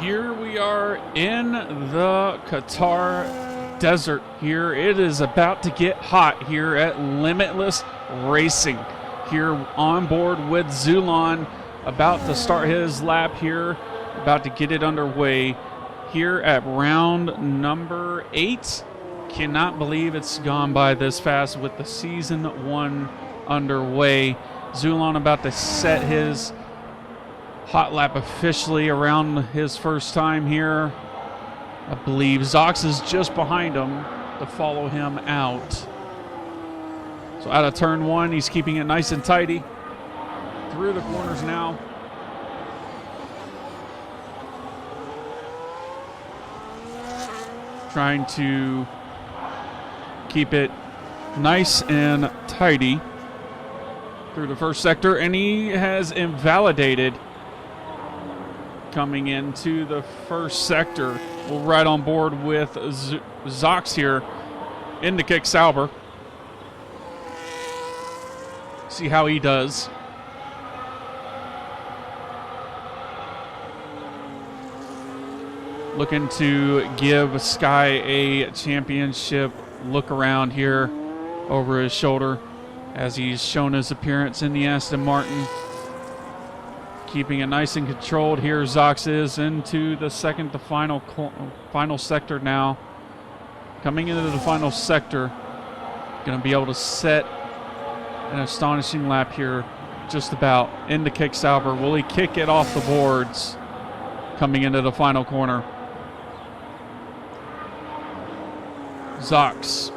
here we are in the Qatar desert here. It is about to get hot here at Limitless Racing. Here on board with Zulon, about to start his lap here, about to get it underway here at round number 8. Cannot believe it's gone by this fast with the season 1 underway. Zulon about to set his hot lap officially around his first time here. I believe Zox is just behind him to follow him out. So out of turn 1, he's keeping it nice and tidy. Through the corners now. Trying to keep it nice and tidy through the first sector, and he has invalidated coming into the first sector. We're right on board with Zox here into Kick Sauber. See how he does. Looking to give Sky a championship look around here over his shoulder as he's shown his appearance in the Aston Martin. Keeping it nice and controlled here. Zox is into the final sector now. Coming into the final sector, going to be able to set an astonishing lap here, just about into Kick Sauber. Will he kick it off the boards coming into the final corner? Zox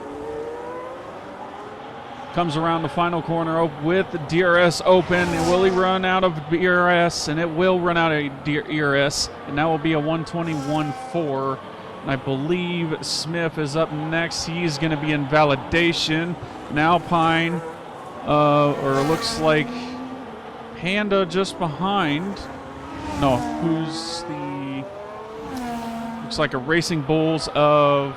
comes around the final corner with the DRS open, and will he run out of DRS? And it will run out of DRS, and that will be a 121.4. And I believe Smith is up next. He's going to be in validation. Now Pine, or it looks like Panda just behind. No, who's the? Looks like a Racing Bulls of.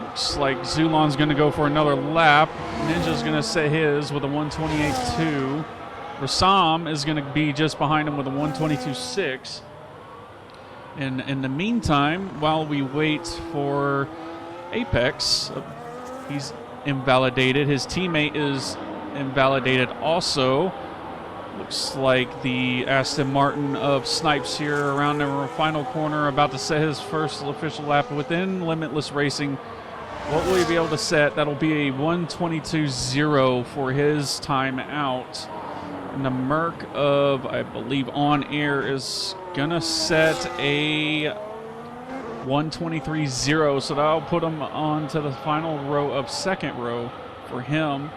Looks like Zulon's going to go for another lap. Ninja's going to set his with a 128.2. Rassam is going to be just behind him with a 122.6. And in the meantime, while we wait for Apex, he's invalidated. His teammate is invalidated also. Looks like the Aston Martin of Snipes here around the final corner, about to set his first official lap within Limitless Racing. What will he be able to set? That'll be a 122.0 for his time out. And the Merc of, I believe, On Air is going to set a 123.0. So that'll put him on to the final row of second row for him.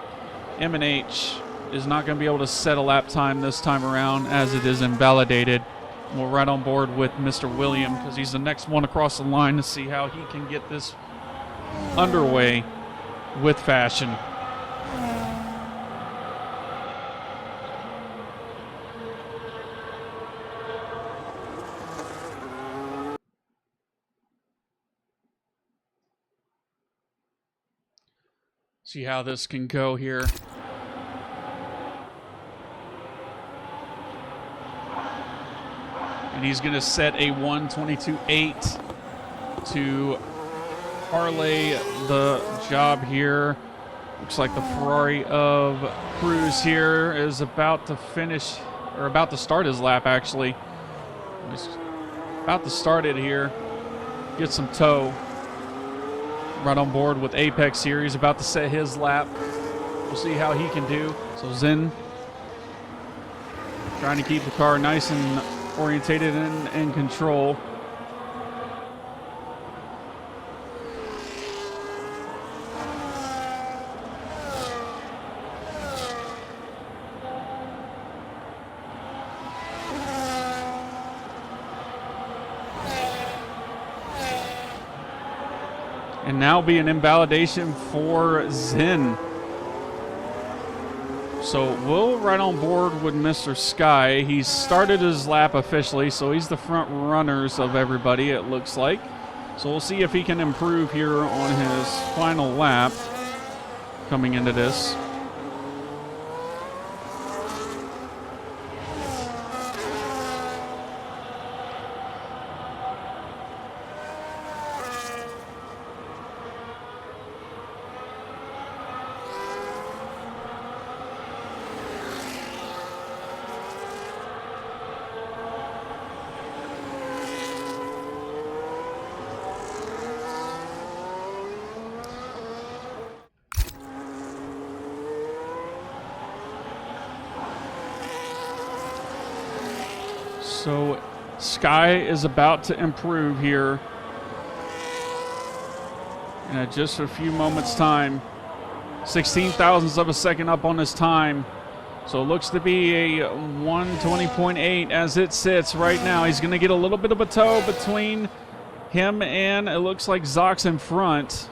M&H is not going to be able to set a lap time this time around as it is invalidated. We're right on board with Mr. William because he's the next one across the line to see how he can get this underway with fashion. See how this can go here. And he's going to set a 122.8 to parlay the job here. Looks like the Ferrari of Cruz here is about to finish, or about to start his lap actually. He's about to start it here. Get some tow. Right on board with Apex here. He's about to set his lap. We'll see how he can do. So Zen trying to keep the car nice and orientated and in control. And now be an invalidation for Zen. So we'll right on board with Mr. Sky. He's started his lap officially, so he's the front runners of everybody, it looks like. So we'll see if he can improve here on his final lap coming into this. So Sky is about to improve here in just a few moments' time. 16 thousandths of a second up on his time. So it looks to be a 120.8 as it sits right now. He's going to get a little bit of a toe between him and it looks like Zox in front.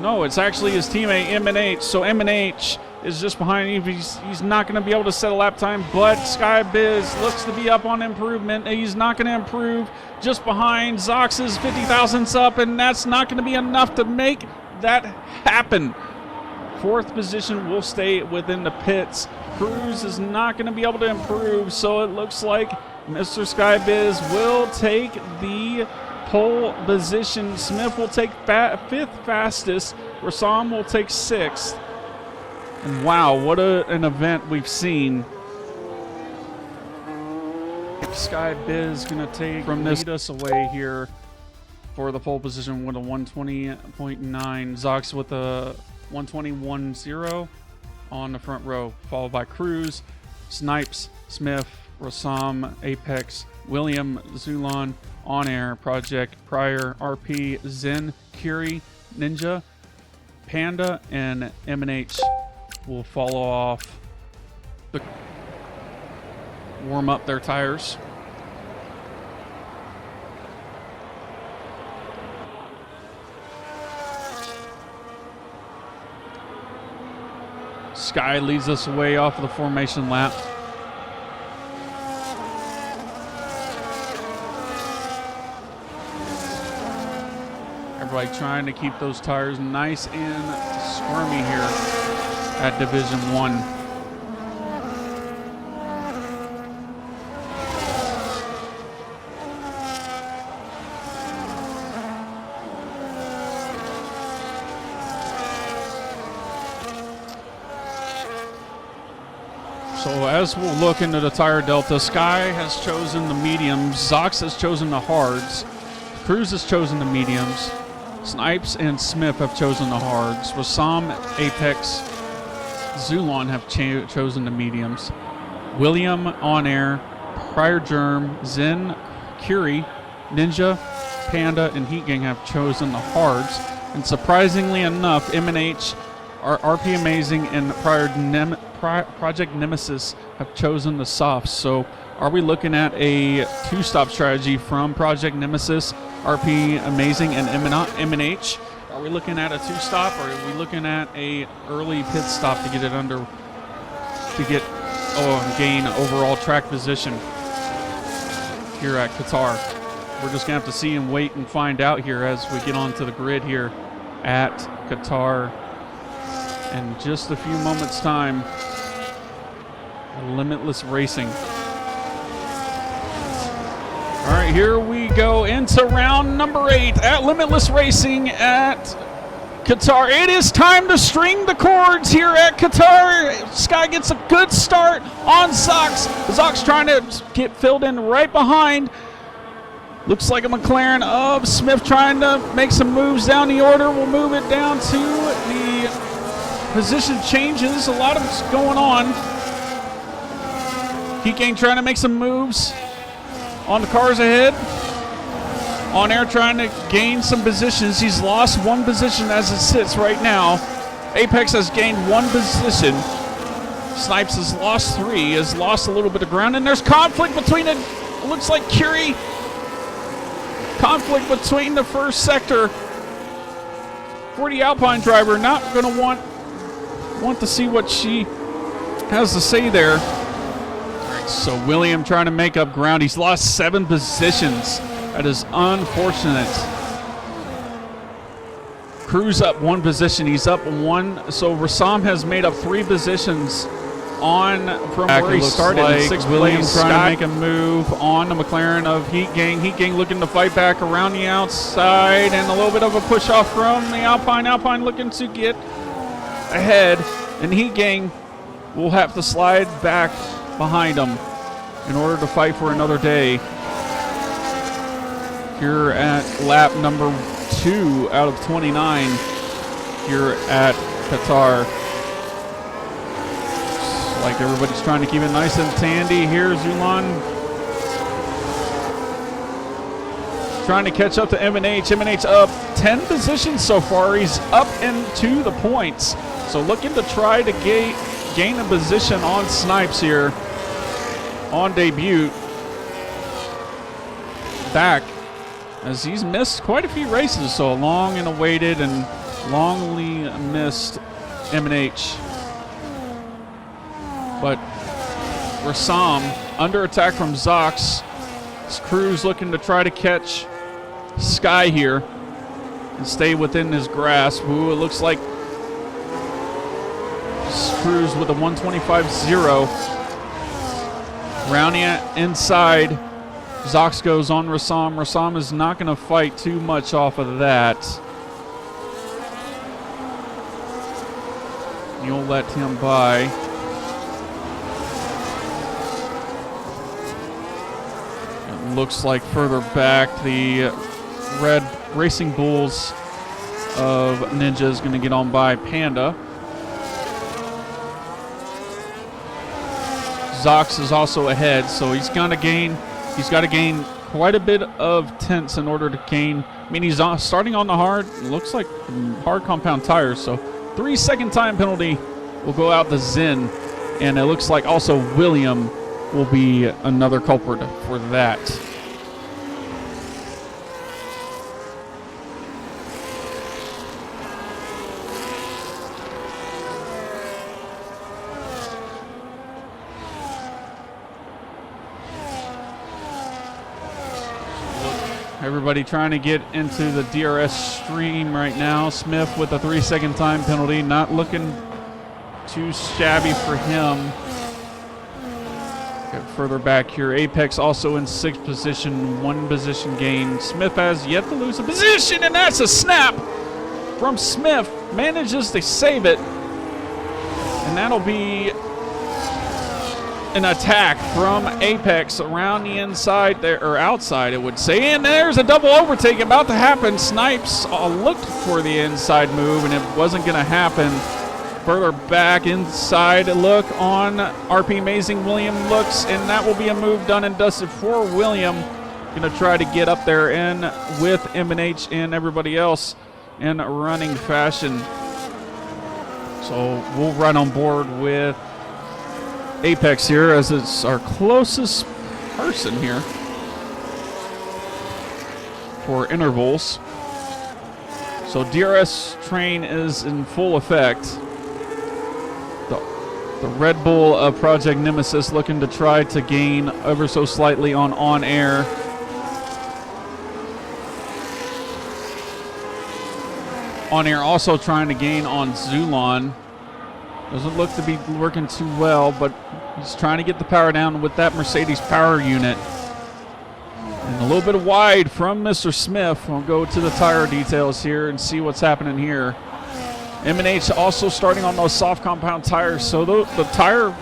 No, it's actually his teammate M&H. So M&H is just behind him. He's not going to be able to set a lap time, but Sky Biz looks to be up on improvement. He's not going to improve. Just behind Zox is 50 thousandths up, and that's not going to be enough to make that happen. Fourth position will stay within the pits. Cruz is not going to be able to improve, so it looks like Mr. Sky Biz will take the pole position. Smith will take fifth fastest. Rassam will take sixth. And wow, what an event we've seen. Sky Biz going to take from this, lead us away here for the pole position with a 120.9. Zox with a 121.0 on the front row, followed by Cruz, Snipes, Smith, Rassam, Apex, William, Zulon, On Air, Project, Pryor, RP, Zen, Curie, Ninja, Panda, and M&H will follow off the warm up their tires. Sky leads us away off of the formation lap. Everybody trying to keep those tires nice and squirmy here at Division 1. So as we'll look into the tire delta, Sky has chosen the mediums, Zox has chosen the hards, Cruz has chosen the mediums, Snipes and Smith have chosen the hards, Rassam, Apex, Zulon have chosen the mediums, William, On Air, Pryor Germ, Zen, Curie, Ninja, Panda, and Heat Gang have chosen the hards. And surprisingly enough, M&H, RP Amazing, and Project Nemesis have chosen the softs. So are we looking at a two-stop strategy from Project Nemesis, RP Amazing, and M&H? Are we looking at a two-stop, or are we looking at a early pit stop to get it under, to get gain overall track position here at Qatar? We're just gonna have to see and wait and find out here as we get onto the grid here at Qatar in just a few moments' time. Limitless Racing. All right, here we go into round number 8 at Limitless Racing at Qatar. It is time to string the cords here at Qatar. Sky gets a good start on Zox. Zox trying to get filled in right behind. Looks like a McLaren of Smith trying to make some moves down the order. We'll move it down to the position changes. A lot of it's going on. Heat Gang trying to make some moves on the cars ahead. On Air trying to gain some positions. He's lost one position as it sits right now. Apex has gained one position. Snipes has lost 3, has lost a little bit of ground, and there's conflict between it. Looks like Curie. Conflict between the first sector. 40 Alpine driver not going to want to see what she has to say there. So William trying to make up ground. He's lost 7 positions. That is unfortunate. Cruz up 1 position. He's up 1. So Rassam has made up 3 positions on from where he started. Like in 6th place. Trying to make a move on the McLaren of Heat Gang. Heat Gang looking to fight back around the outside, and a little bit of a push off from the Alpine. Alpine looking to get ahead, and Heat Gang will have to slide back behind them in order to fight for another day here at lap number 2 out of 29 here at Qatar. Like everybody's trying to keep it nice and tandy here. Zulon trying to catch up to M&H. M&H up 10 positions so far. He's up into the points. So looking to try to gain a position on Snipes here on debut. Back as he's missed quite a few races. So long and awaited and longly missed M&H. But Rassam under attack from Zox. Cruz looking to try to catch Sky here and stay within his grasp. Ooh, it looks like Cruz with a 125.0. Rounding it inside. Zox goes on Rassam. Rassam is not going to fight too much off of that. You'll let him by. Looks like further back, the red Racing Bulls of Ninja is going to get on by Panda. Zox is also ahead, so he's got to gain quite a bit of tenths in order to gain. I mean, he's starting on the hard, looks like hard compound tires, so 3-second time penalty will go out to Zen, and it looks like also William will be another culprit for that. Everybody trying to get into the DRS stream right now. Smith with a 3-second time penalty. Not looking too shabby for him. Further back here, Apex also in 6th position, 1 position gain. Smith has yet to lose a position, and that's a snap from Smith. Manages to save it, and that'll be an attack from Apex around the inside there, or outside, it would say. And there's a double overtake about to happen. Snipes looked for the inside move, and it wasn't going to happen. Further back inside look on RP Amazing. William looks, and that will be a move done and dusted for William. Going to try to get up there and with M&H and everybody else in running fashion. So we'll run on board with Apex here as it's our closest person here for intervals. So DRS train is in full effect. The Red Bull of Project Nemesis looking to try to gain ever so slightly on air. On air also trying to gain on Zulon. Doesn't look to be working too well, but he's trying to get the power down with that Mercedes power unit. And a little bit wide from Mr. Smith. We'll go to the tire details here and see what's happening here. M&H also starting on those soft compound tires, so the tire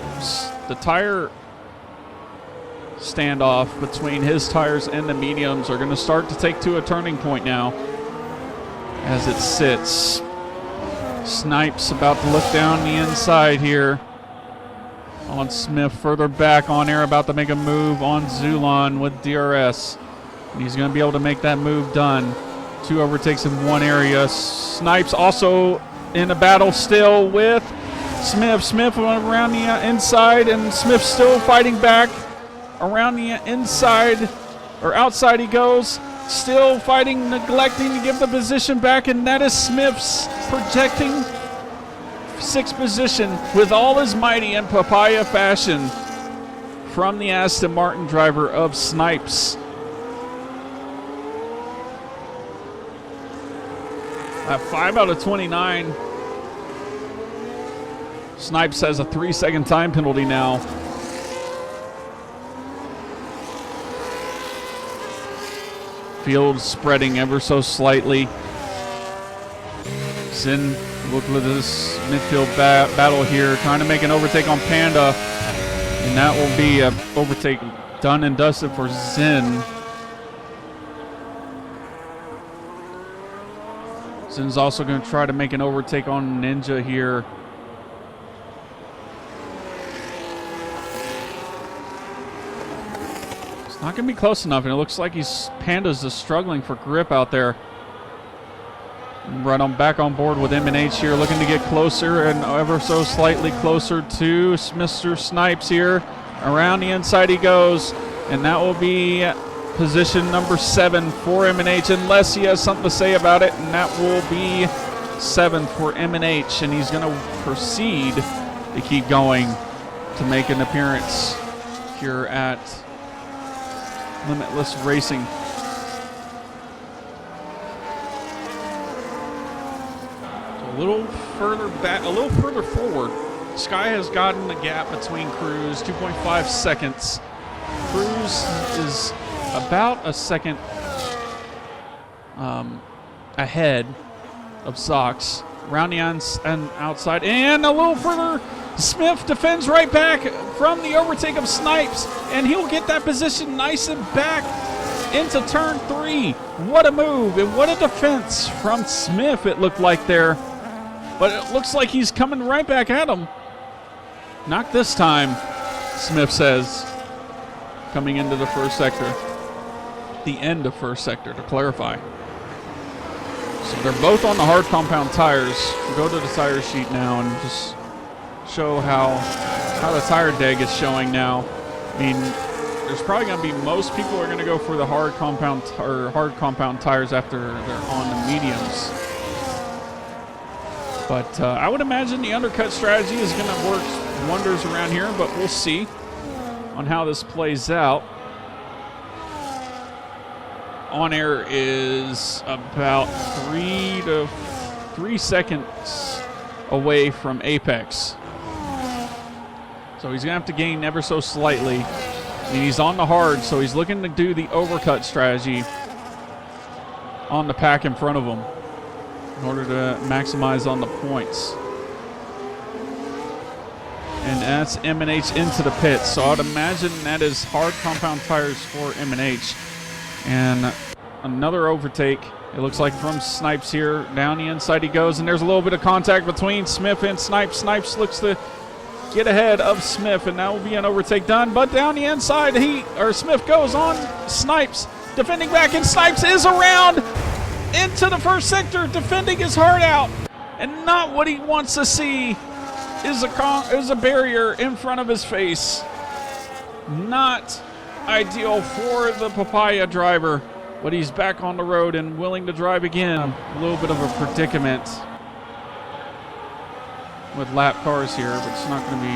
standoff between his tires and the mediums are going to start to take to a turning point now as it sits. Snipes about to look down the inside here on Smith. Further back on air, about to make a move on Zulon with DRS. And he's going to be able to make that move done. 2 overtakes in one area. Snipes also in a battle still with Smith. Smith around the inside, and Smith still fighting back around the inside, or outside he goes. Still fighting, neglecting to give the position back, and that is Smith's projecting 6th position with all his mighty in papaya fashion from the Aston Martin driver of Snipes. At 5 out of 29, Snipes has a 3-second time penalty now. Field spreading ever so slightly. Zen look at this midfield battle here, trying to make an overtake on Panda, and that will be an overtake done and dusted for Zen. Zen's also going to try to make an overtake on Ninja here. Not going to be close enough, and it looks like Panda's just struggling for grip out there. Right on back on board with M&H here, looking to get closer and ever so slightly closer to Mr. Snipes here. Around the inside he goes, and that will be position number 7 for M&H, unless he has something to say about it, and that will be 7th for M&H, and he's going to proceed to keep going to make an appearance here at Limitless Racing. So a little further back, a little further forward. Sky has gotten the gap between Cruz, 2.5 seconds. Cruz is about a second ahead of Zox. Around the outside, and a little further. Smith defends right back from the overtake of Snipes, and he'll get that position nice and back into turn 3. What a move, and what a defense from Smith it looked like there. But it looks like he's coming right back at him. Not this time, Smith says, coming into the first sector. The end of first sector, to clarify. So they're both on the hard compound tires. We'll go to the tire sheet now and just show how the tire deg is showing now. I mean, there's probably going to be, most people are going to go for the hard compound tires after they're on the mediums. But I would imagine the undercut strategy is going to work wonders around here, but we'll see on how this plays out. On air is about 3 seconds away from apex. So he's going to have to gain ever so slightly. I mean, he's on the hard, so he's looking to do the overcut strategy on the pack in front of him in order to maximize on the points. And that's M&H into the pit. So I'd imagine that is hard compound tires for M&H. And another overtake. It looks like from Snipes here. Down the inside he goes, and there's a little bit of contact between Smith and Snipes. Snipes looks to get ahead of Smith, and that will be an overtake done. But down the inside, Smith goes on Snipes, defending back, and Snipes is around into the first sector, defending his heart out. And not what he wants to see is a barrier in front of his face. Not ideal for the Papaya driver, but he's back on the road and willing to drive again. A little bit of a predicament with lap cars here, but it's not going to be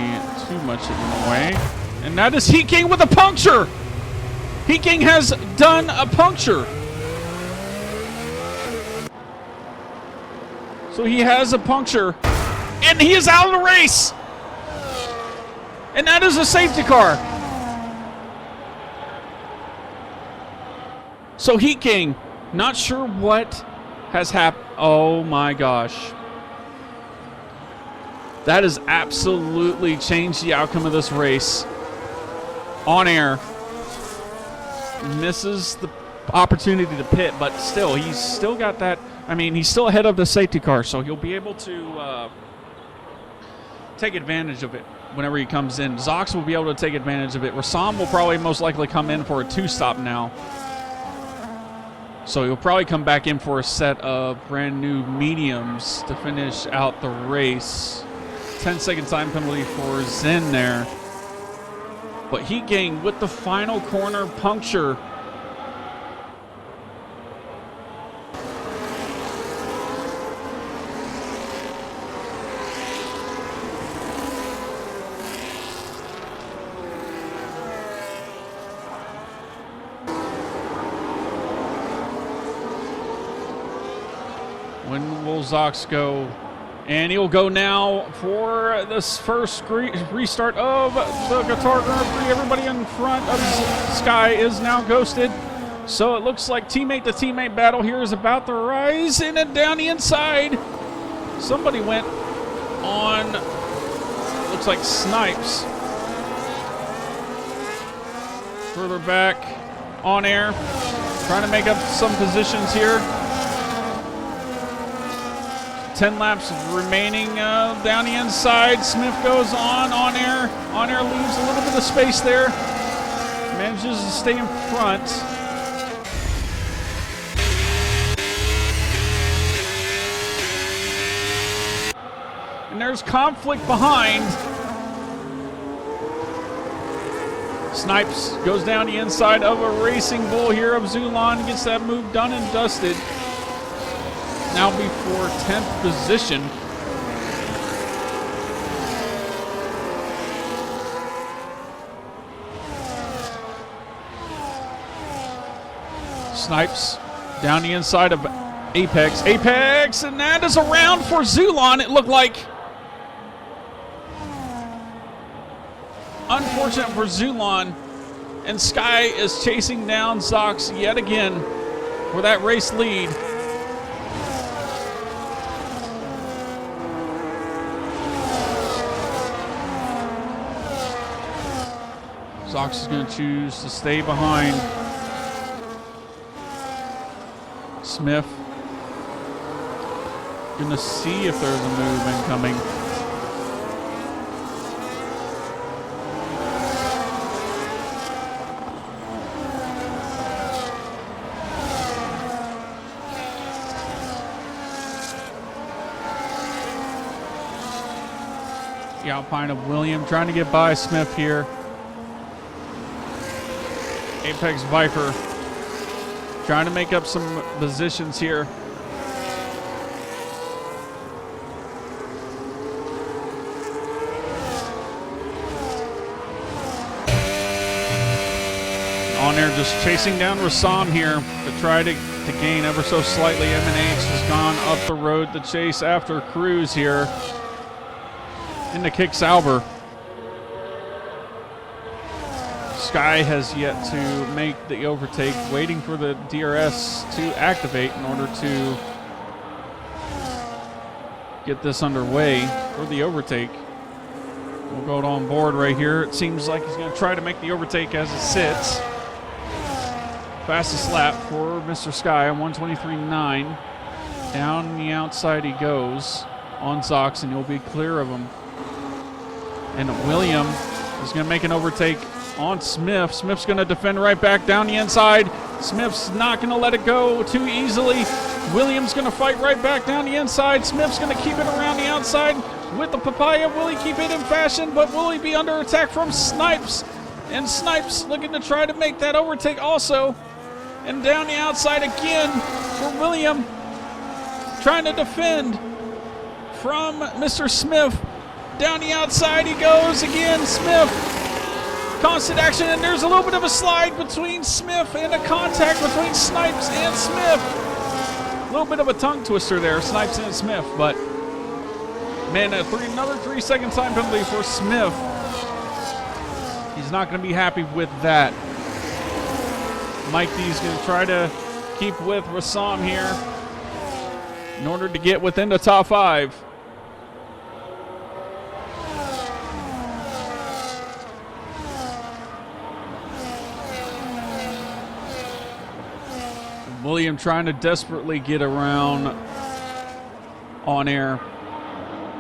too much in the way. And that is Heat King with a puncture. Heat King has done a puncture. So he has a puncture, and he is out of the race. And that is a safety car. So Heat King, not sure what has happened. Oh my gosh. That has absolutely changed the outcome of this race. On air. Misses the opportunity to pit, but still, he's still got that. I mean, he's still ahead of the safety car, so he'll be able to take advantage of it whenever he comes in. Zox will be able to take advantage of it. Rassam will probably most likely come in for a 2-stop now. So he'll probably come back in for a set of brand new mediums to finish out the race. 10-second time penalty for Zen there. But Heat King with the final corner puncture. When will Zox go? And he'll go now for this first restart of the Qatar Grand Prix. Everybody in front of Sky is now ghosted. So it looks like teammate-to-teammate battle here is about to rise. And then down the inside, somebody went on, looks like Snipes. Further back, on air, trying to make up some positions here. 10 laps remaining down the inside. Smith goes on air. On air leaves a little bit of space there. manages to stay in front. And there's conflict behind. Snipes goes down the inside of a Racing Bull here of Zulon, gets that move done and dusted. Now before 10th position. Snipes down the inside of Apex. Apex, and that is a round for Zulon, it looked like. Unfortunate for Zulon, and Sky is chasing down Zox yet again for that race lead. Zox is going to choose to stay behind Smith. Going to see if there's a move incoming. The Alpine of William trying to get by Smith here. Apex Viper trying to make up some positions here. On there just chasing down Rassam here to try to gain ever so slightly. MNH has gone up the road to chase after Cruz here. Into Kick Sauber. Sky has yet to make the overtake, waiting for the DRS to activate in order to get this underway for the overtake. We'll go on board right here. It seems like he's going to try to make the overtake as it sits. Fastest lap for Mr. Sky on 123.9. Down the outside he goes on Zox, and he'll be clear of him. And William is going to make an overtake on Smith. Smith's going to defend right back down the inside. Smith's not going to let it go too easily. William's going to fight right back down the inside. Smith's going to keep it around the outside with the papaya. Will he keep it in fashion? But will he be under attack from Snipes? And Snipes looking to try to make that overtake also. And down the outside again for William. Trying to defend from Mr. Smith. Down the outside he goes again. Smith. Constant action, and there's a little bit of a slide between Smith and a contact between Snipes and Smith. A little bit of a tongue twister there, Snipes and Smith, but man, another 3-second time penalty for Smith. He's not going to be happy with that. Mike D's going to try to keep with Rassam here in order to get within the top 5. William trying to desperately get around on air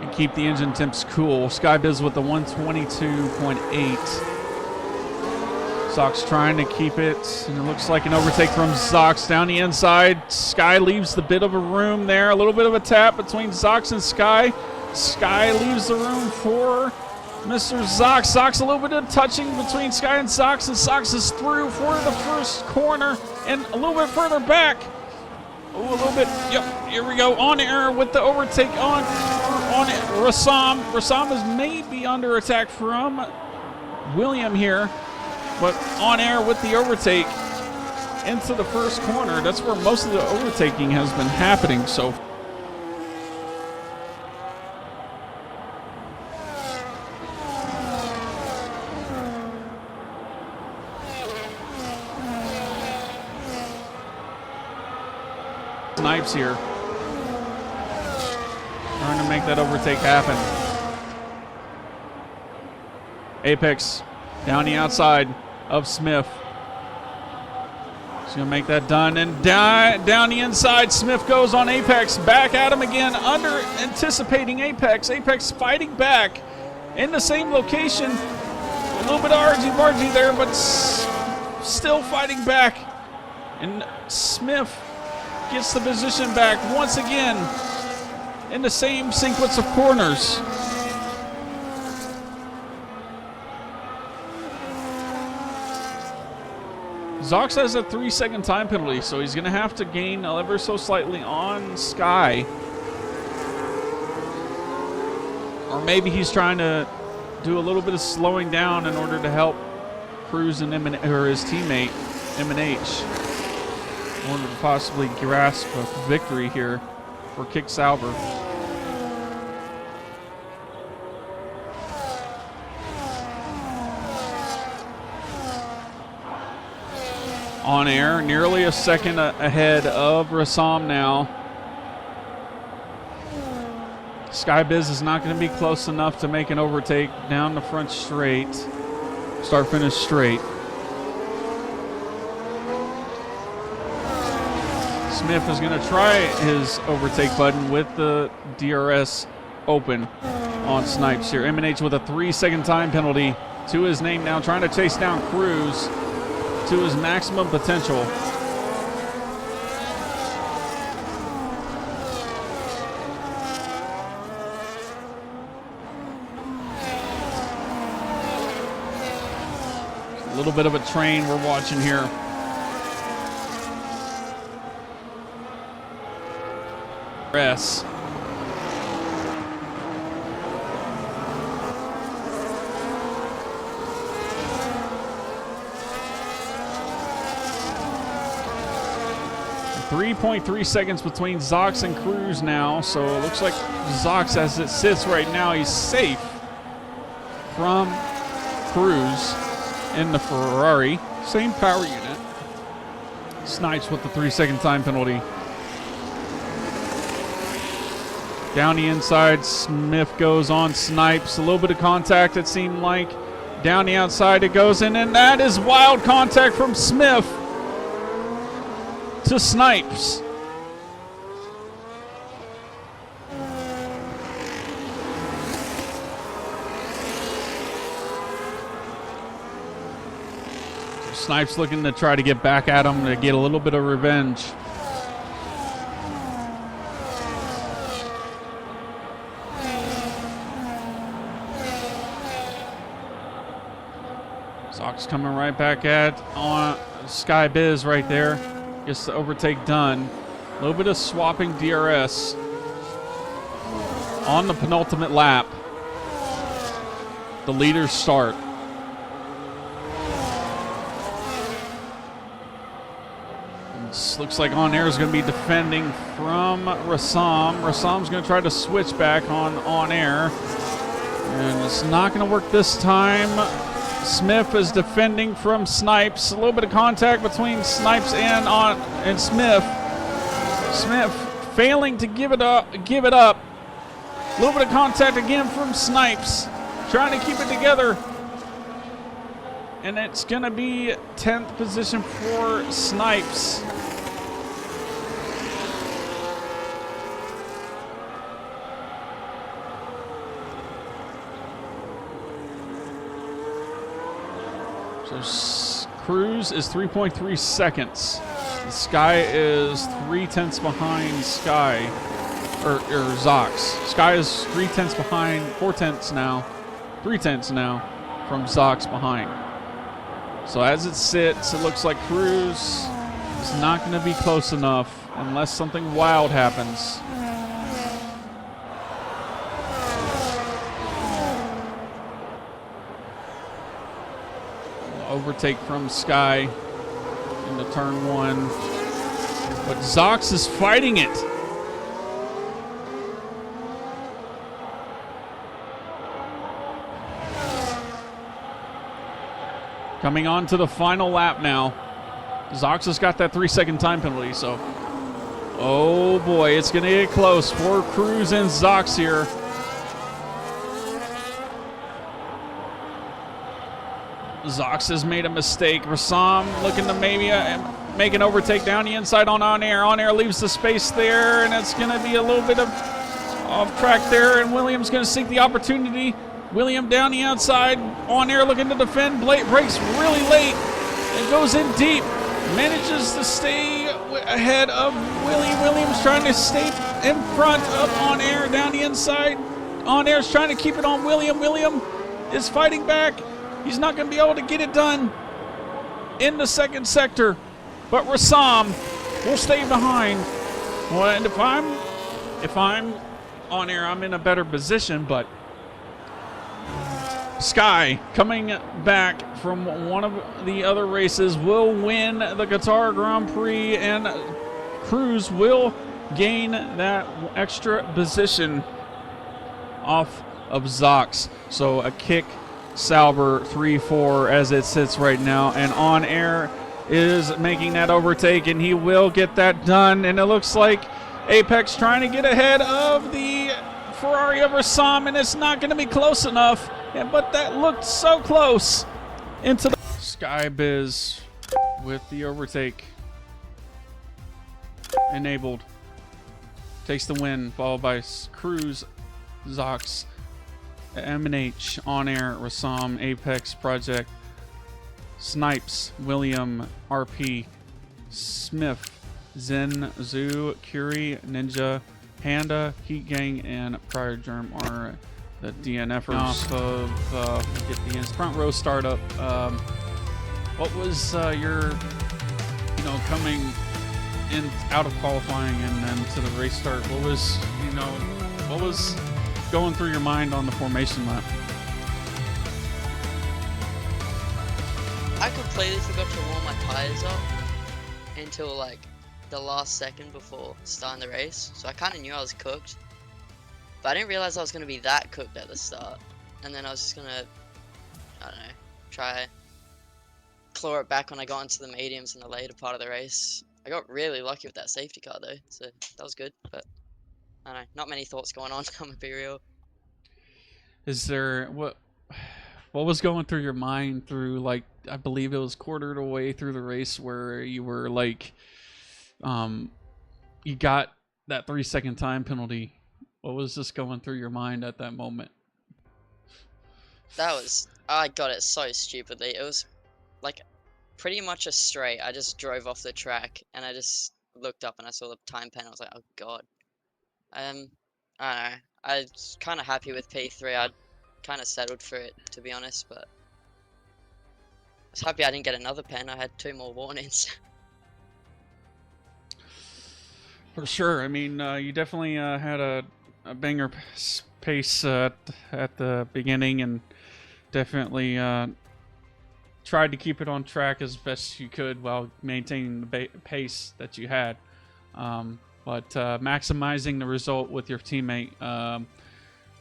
and keep the engine temps cool. Skybiz with the 122.8. Zox trying to keep it, and it looks like an overtake from Zox down the inside. Sky leaves the bit of a room there. A little bit of a tap between Zox and Sky. Sky leaves the room for Mr. Zox. Zox a little bit of touching between Sky and Zox is through for the first corner and a little bit further back. Ooh, a little bit, yep, here we go. On air with the overtake on Rassam. Rassam is maybe under attack from William here, but on air with the overtake into the first corner. That's where most of the overtaking has been happening. So Snipes here trying to make that overtake happen. Apex down the outside of Smith. He's going to make that done, and down the inside Smith goes on Apex. Back at him again, under anticipating Apex. Apex fighting back in the same location. A little bit of argy-bargy there, but still fighting back. And Smith gets the position back once again in the same sequence of corners. Zox has a 3-second time penalty, so he's going to have to gain ever so slightly on Sky. Or maybe he's trying to do a little bit of slowing down in order to help Cruz and his teammate, M&H, in order to possibly grasp a victory here for Kick Sauber. On air, nearly a second ahead of Rassam now. Skybiz is not going to be close enough to make an overtake down the front straight. Start-finish straight. Smith is going to try his overtake button with the DRS open on Snipes here. M&H with a 3-second time penalty to his name now, trying to chase down Cruz to his maximum potential. A little bit of a train we're watching here. S. 3.3 seconds between Zox and Cruz now, so it looks like Zox, as it sits right now, he's safe from Cruz in the Ferrari. Same power unit. Snipes with the 3-second time penalty. Down the inside, Smith goes on Snipes. A little bit of contact, it seemed like. Down the outside it goes in, and that is wild contact from Smith to Snipes. Snipes looking to try to get back at him to get a little bit of revenge. Zox coming right back at on Sky Biz right there. Gets the overtake done. A little bit of swapping DRS on the penultimate lap. The leaders start. This looks like On Air is going to be defending from Rassam. Rassam's going to try to switch back on Air. And it's not going to work this time. Smith is defending from Snipes. A little bit of contact between Snipes and Smith. Smith failing to give it up. A little bit of contact again from Snipes, trying to keep it together. And it's going to be 10th position for Snipes. So Cruz is 3.3 seconds. Sky is 0.3 behind Sky, or Zox. Sky is 0.3 behind, 0.4 now, 0.3 now from Zox behind. So as it sits, it looks like Cruz is not going to be close enough unless something wild happens. Overtake from Sky into turn 1. But Zox is fighting it. Coming on to the final lap now. Zox has got that 3-second time penalty, so. Oh boy, it's going to get close for Cruz and Zox here. Zox has made a mistake. Rassam looking to maybe make an overtake down the inside on Air. On Air leaves the space there, and it's going to be a little bit of off track there, and Williams going to seek the opportunity. William down the outside. On Air looking to defend. Blake breaks really late. and goes in deep. Manages to stay ahead of Willie. Williams trying to stay in front of On Air down the inside. On Air's trying to keep it on William. William is fighting back. He's not going to be able to get it done in the second sector. But Rassam will stay behind. Well, and if I'm On Air, I'm in a better position, but Sky, coming back from one of the other races, will win the Qatar Grand Prix, and Cruz will gain that extra position off of Zox. So a kick Sauber 3-4 as it sits right now, and On Air is making that overtake, and he will get that done. And it looks like Apex trying to get ahead of the Ferrari of Rassam, and it's not going to be close enough. But that looked so close into the Sky Biz with the overtake enabled. Takes the win, followed by Cruz, Zox, M&H, On Air, Rassam, Apex, Project, Snipes, William, RP, Smith, Zen, Zoo, Curie, Ninja, Panda, Heat Gang, and Prior Germ are the DNFers. Off of get the front row startup. What was your, coming in out of qualifying and then to the race start? What was going through your mind on the formation lap? I completely forgot to warm my tires up until like the last second before starting the race, so I kind of knew I was cooked. But I didn't realize I was going to be that cooked at the start. And then I was just going to, I don't know, try claw it back when I got into the mediums in the later part of the race. I got really lucky with that safety car though, so that was good. But I don't know, not many thoughts going on, I'm gonna be real. Is there, what was going through your mind through, like, I believe it was quarter of the way through the race where you were like, you got that 3-second time penalty. What was just going through your mind at that moment? I got it so stupidly. It was like pretty much a straight. I just drove off the track and I just looked up and I saw the time pen. I was like, oh god. I don't know. I was kind of happy with P3. I'd kind of settled for it, to be honest, but I was happy I didn't get another pen. I had 2 more warnings. For sure. I mean, you definitely had a banger pace at the beginning, and definitely tried to keep it on track as best you could while maintaining the pace that you had. But maximizing the result with your teammate,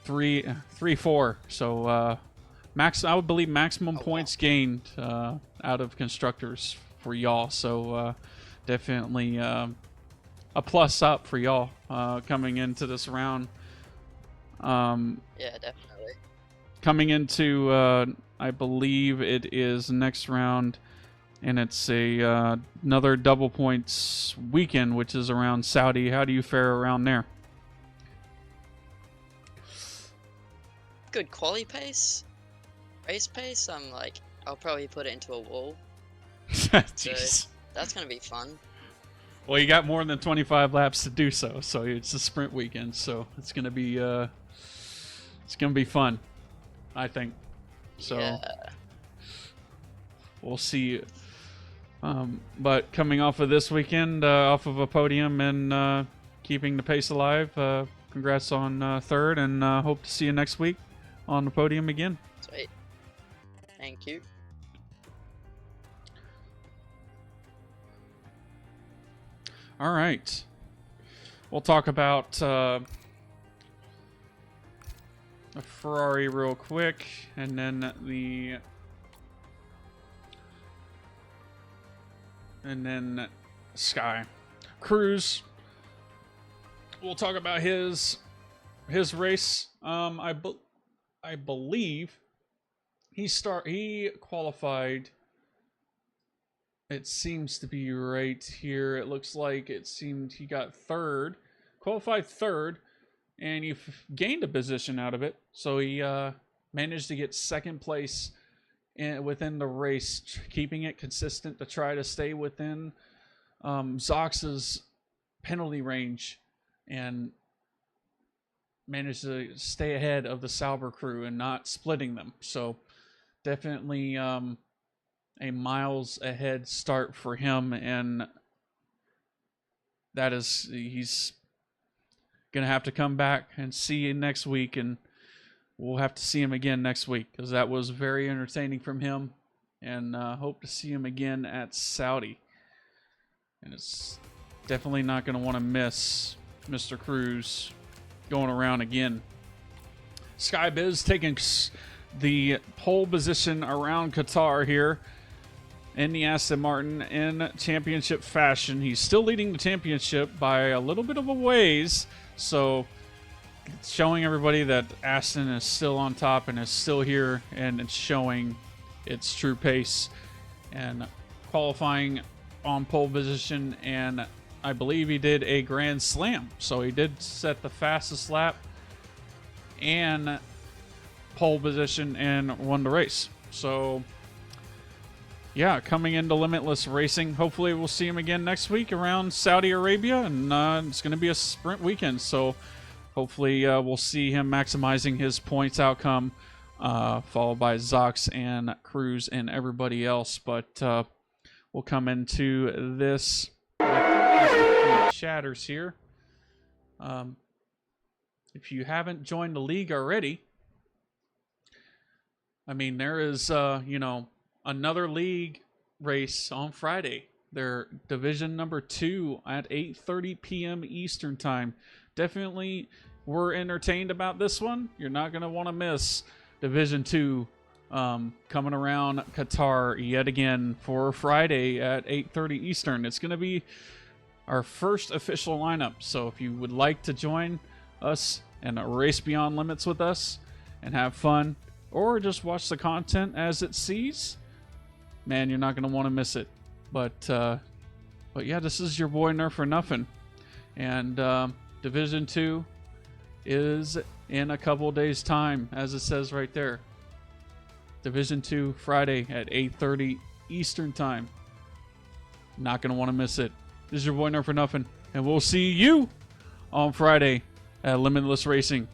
3-4. So I would believe maximum points gained out of constructors for y'all. So definitely a plus up for y'all coming into this round. Yeah, definitely. Coming into, I believe it is next round, and it's another double points weekend, which is around Saudi. How do you fare around there? Good quali pace, race pace. I'll probably put it into a wall. Jeez. So that's gonna be fun. Well, you got more than 25 laps to do so it's a sprint weekend, so it's gonna be fun, I think. So yeah. We'll see. But coming off of this weekend, off of a podium and keeping the pace alive, congrats on third, and hope to see you next week on the podium again. Sweet. Thank you. All right. We'll talk about a Ferrari real quick, and then Sky. Cruz. We'll talk about his race. I believe he qualified. It seems to be right here. It looks like he got third, qualified third, and he gained a position out of it. So he managed to get second place within the race, keeping it consistent to try to stay within Zox's penalty range and manage to stay ahead of the Sauber crew and not splitting them. So definitely a miles ahead start for him, and he's gonna have to come back and see you next week, and we'll have to see him again next week because that was very entertaining from him, and hope to see him again at Saudi. And it's definitely not going to want to miss Mr. Cruz going around again. Skybiz taking the pole position around Qatar here in the Aston Martin in championship fashion. He's still leading the championship by a little bit of a ways, so it's showing everybody that Aston is still on top and is still here, and it's showing its true pace. And qualifying on pole position, and I believe he did a grand slam, so he did set the fastest lap and pole position and won the race. So yeah, coming into Limitless Racing, hopefully we'll see him again next week around Saudi Arabia, and it's going to be a sprint weekend, so hopefully we'll see him maximizing his points outcome, followed by Zox and Cruz and everybody else. But we'll come into this with just a few chatters here. If you haven't joined the league already, I mean, there is, another league race on Friday. They're Division number 2 at 8:30 p.m. Eastern Time. Definitely were entertained about this one. You're not going to want to miss Division 2 coming around Qatar yet again for Friday at 8:30 Eastern. It's going to be our first official lineup. So if you would like to join us and race beyond limits with us and have fun, or just watch the content as it sees, man, you're not going to want to miss it. But yeah, this is your boy Nerf for Nothing, and Division 2 is in a couple days time, as it says right there. Division 2 Friday at 8:30 Eastern Time. Not going to want to miss it. This is your boy Nerf for Nothing, and we'll see you on Friday at Limitless Racing.